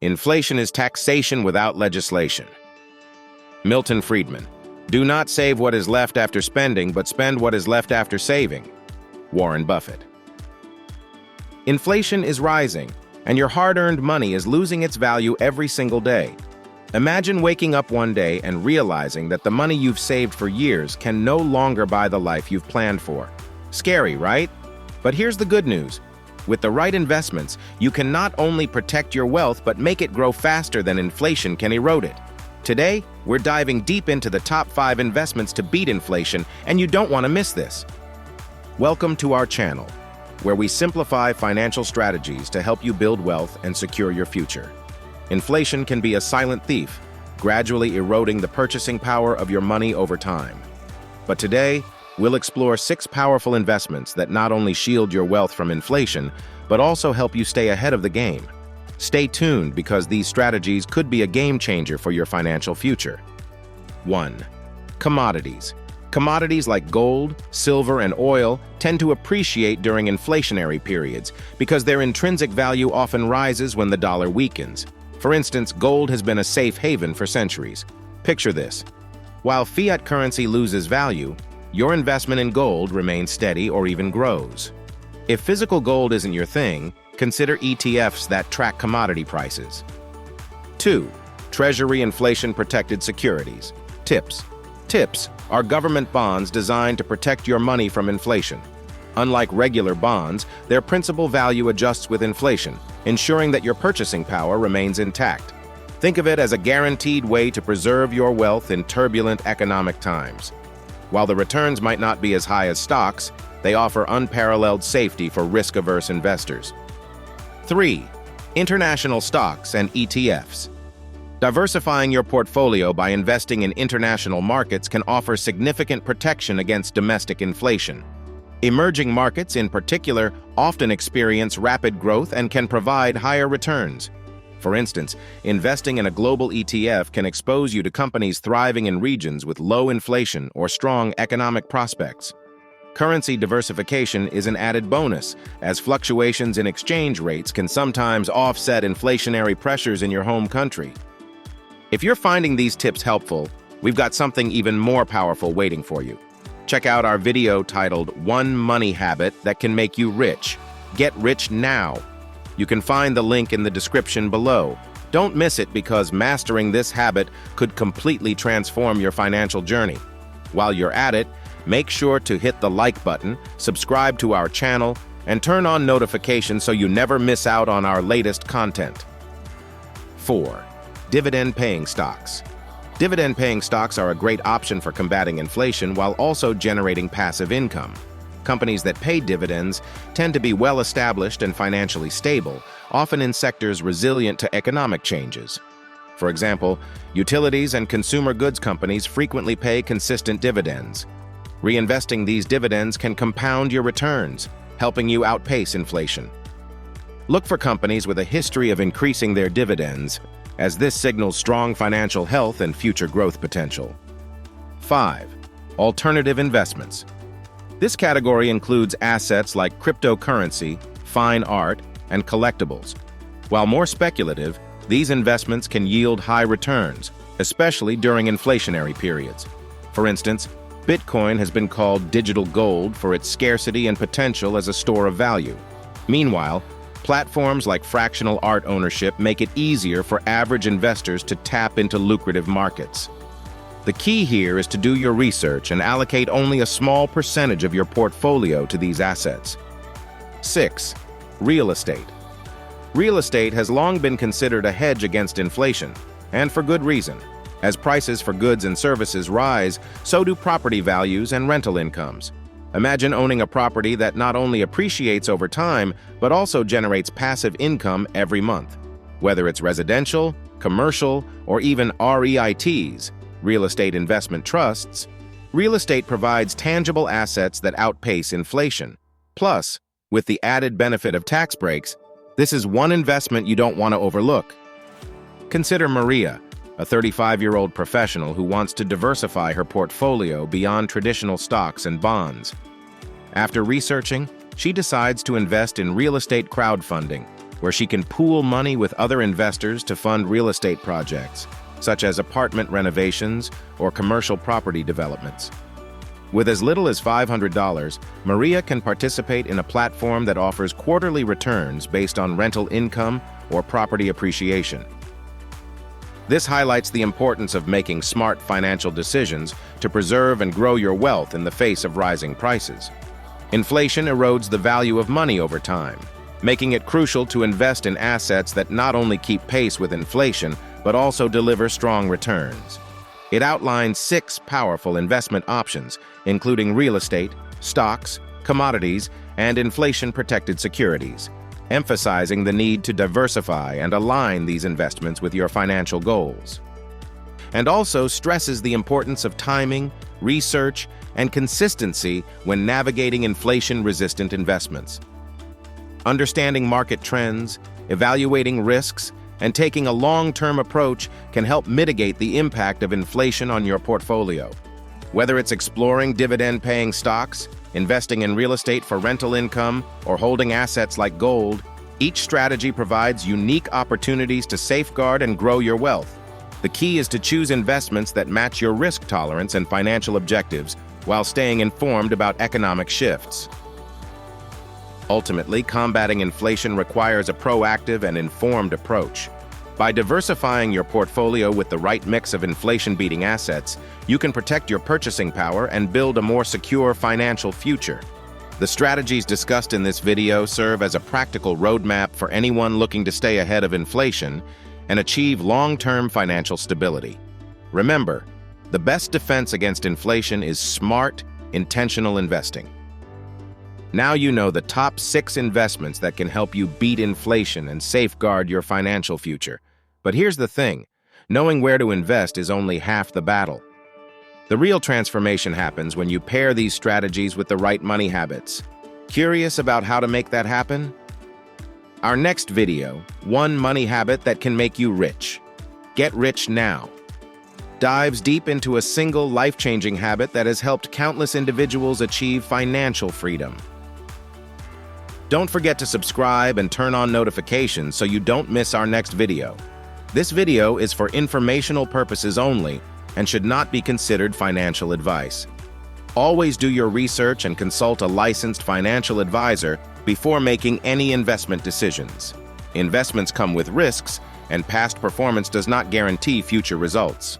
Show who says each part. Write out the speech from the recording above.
Speaker 1: Inflation is taxation without legislation. Milton Friedman. Do not save what is left after spending, but spend what is left after saving. Warren Buffett. Inflation is rising, and your hard-earned money is losing its value every single day. Imagine waking up one day and realizing that the money you've saved for years can no longer buy the life you've planned for. Scary, right? But here's the good news. With the right investments, you can not only protect your wealth but make it grow faster than inflation can erode it. Today, we're diving deep into the top 5 investments to beat inflation, and you don't want to miss this. Welcome to our channel, where we simplify financial strategies to help you build wealth and secure your future. Inflation can be a silent thief, gradually eroding the purchasing power of your money over time. But today, we'll explore 6 powerful investments that not only shield your wealth from inflation, but also help you stay ahead of the game. Stay tuned because these strategies could be a game changer for your financial future. 1. Commodities. Commodities like gold, silver, and oil tend to appreciate during inflationary periods because their intrinsic value often rises when the dollar weakens. For instance, gold has been a safe haven for centuries. Picture this. While fiat currency loses value, your investment in gold remains steady or even grows. If physical gold isn't your thing, consider ETFs that track commodity prices. 2. Treasury inflation-protected securities. TIPS. TIPS are government bonds designed to protect your money from inflation. Unlike regular bonds, their principal value adjusts with inflation, ensuring that your purchasing power remains intact. Think of it as a guaranteed way to preserve your wealth in turbulent economic times. While the returns might not be as high as stocks, they offer unparalleled safety for risk-averse investors. 3. International stocks and ETFs. Diversifying your portfolio by investing in international markets can offer significant protection against domestic inflation. Emerging markets, in particular, often experience rapid growth and can provide higher returns. For instance, investing in a global ETF can expose you to companies thriving in regions with low inflation or strong economic prospects. Currency diversification is an added bonus, as fluctuations in exchange rates can sometimes offset inflationary pressures in your home country. If you're finding these tips helpful, we've got something even more powerful waiting for you. Check out our video titled "One Money Habit That Can Make You Rich." Get rich now. You can find the link in the description below. Don't miss it because mastering this habit could completely transform your financial journey. While you're at it, make sure to hit the like button, subscribe to our channel, and turn on notifications so you never miss out on our latest content. 4. Dividend-paying stocks. Dividend-paying stocks are a great option for combating inflation while also generating passive income. Companies that pay dividends tend to be well-established and financially stable, often in sectors resilient to economic changes. For example, utilities and consumer goods companies frequently pay consistent dividends. Reinvesting these dividends can compound your returns, helping you outpace inflation. Look for companies with a history of increasing their dividends, as this signals strong financial health and future growth potential. 5. Alternative investments. This category includes assets like cryptocurrency, fine art, and collectibles. While more speculative, these investments can yield high returns, especially during inflationary periods. For instance, Bitcoin has been called digital gold for its scarcity and potential as a store of value. Meanwhile, platforms like fractional art ownership make it easier for average investors to tap into lucrative markets. The key here is to do your research and allocate only a small percentage of your portfolio to these assets. 6. Real estate. Real estate has long been considered a hedge against inflation, and for good reason. As prices for goods and services rise, so do property values and rental incomes. Imagine owning a property that not only appreciates over time, but also generates passive income every month. Whether it's residential, commercial, or even REITs, real estate investment trusts, real estate provides tangible assets that outpace inflation. Plus, with the added benefit of tax breaks, this is one investment you don't want to overlook. Consider Maria, a 35-year-old professional who wants to diversify her portfolio beyond traditional stocks and bonds. After researching, she decides to invest in real estate crowdfunding, where she can pool money with other investors to fund real estate projects, such as apartment renovations or commercial property developments. With as little as $500, Maria can participate in a platform that offers quarterly returns based on rental income or property appreciation. This highlights the importance of making smart financial decisions to preserve and grow your wealth in the face of rising prices. Inflation erodes the value of money over time, making it crucial to invest in assets that not only keep pace with inflation, but also deliver strong returns. It outlines 6 powerful investment options, including real estate, stocks, commodities, and inflation-protected securities, emphasizing the need to diversify and align these investments with your financial goals. And also stresses the importance of timing, research, and consistency when navigating inflation-resistant investments. Understanding market trends, evaluating risks, and taking a long-term approach can help mitigate the impact of inflation on your portfolio. Whether it's exploring dividend-paying stocks, investing in real estate for rental income, or holding assets like gold, each strategy provides unique opportunities to safeguard and grow your wealth. The key is to choose investments that match your risk tolerance and financial objectives while staying informed about economic shifts. Ultimately, combating inflation requires a proactive and informed approach. By diversifying your portfolio with the right mix of inflation-beating assets, you can protect your purchasing power and build a more secure financial future. The strategies discussed in this video serve as a practical roadmap for anyone looking to stay ahead of inflation and achieve long-term financial stability. Remember, the best defense against inflation is smart, intentional investing. Now you know the top 6 investments that can help you beat inflation and safeguard your financial future. But here's the thing, knowing where to invest is only half the battle. The real transformation happens when you pair these strategies with the right money habits. Curious about how to make that happen? Our next video, 1 money habit that can make you rich. Get rich now. Dives deep into a single life-changing habit that has helped countless individuals achieve financial freedom. Don't forget to subscribe and turn on notifications so you don't miss our next video. This video is for informational purposes only and should not be considered financial advice. Always do your research and consult a licensed financial advisor before making any investment decisions. Investments come with risks, and past performance does not guarantee future results.